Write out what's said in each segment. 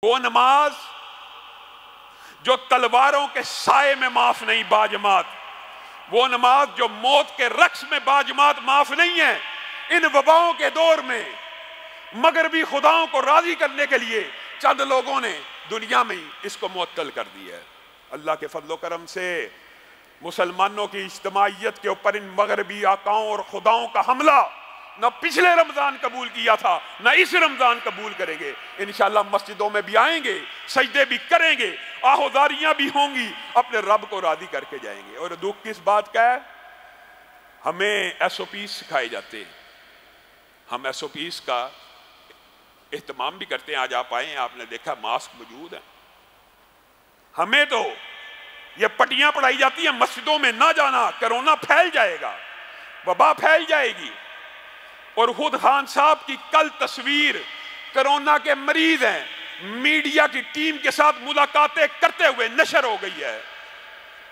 وہ نماز جو تلواروں کے سائے میں معاف نہیں باجماعت، وہ نماز جو موت کے رقص میں باجماعت معاف نہیں ہے۔ ان وباؤں کے دور میں مغربی خداؤں کو راضی کرنے کے لیے چند لوگوں نے دنیا میں ہی اس کو معطل کر دیا ہے۔ اللہ کے فضل و کرم سے مسلمانوں کی اجتماعیت کے اوپر ان مغربی آقاؤں اور خداؤں کا حملہ نہ پچھلے رمضان قبول کیا تھا نہ اس رمضان قبول کریں گے۔ انشاءاللہ مسجدوں میں بھی آئیں گے، سجدے بھی کریں گے، آہوداریاں بھی ہوں گی، اپنے رب کو راضی کر کے جائیں گے۔ اور دکھ کس بات کا ہے؟ ہمیں ایس او پیز سکھائے جاتے ہیں، ہم ایس او پیز کا اہتمام بھی کرتے ہیں۔ آج آپ آئے ہیں، آپ نے دیکھا ماسک موجود ہے۔ ہمیں تو یہ پٹیاں پڑھائی جاتی ہیں مسجدوں میں نہ جانا، کرونا پھیل جائے گا، وبا پھیل جائے گی۔ اور خود خان صاحب کی کل تصویر کرونا کے مریض ہیں، میڈیا کی ٹیم کے ساتھ ملاقاتیں کرتے ہوئے نشر ہو گئی ہے۔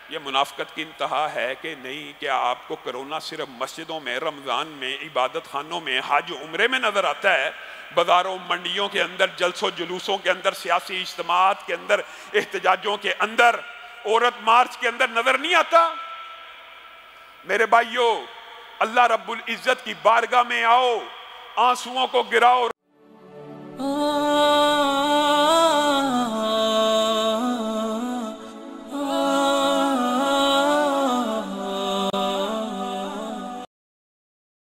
یہ منافقت کی انتہا ہے کہ نہیں؟ کیا آپ کو کرونا صرف مسجدوں میں، رمضان میں، عبادت خانوں میں، حج عمرے میں نظر آتا ہے؟ بازاروں منڈیوں کے اندر، جلسوں جلوسوں کے اندر، سیاسی اجتماعات کے اندر، احتجاجوں کے اندر، عورت مارچ کے اندر نظر نہیں آتا؟ میرے بھائیو، اللہ رب العزت کی بارگاہ میں آؤ، آنسوؤں کو گراؤ۔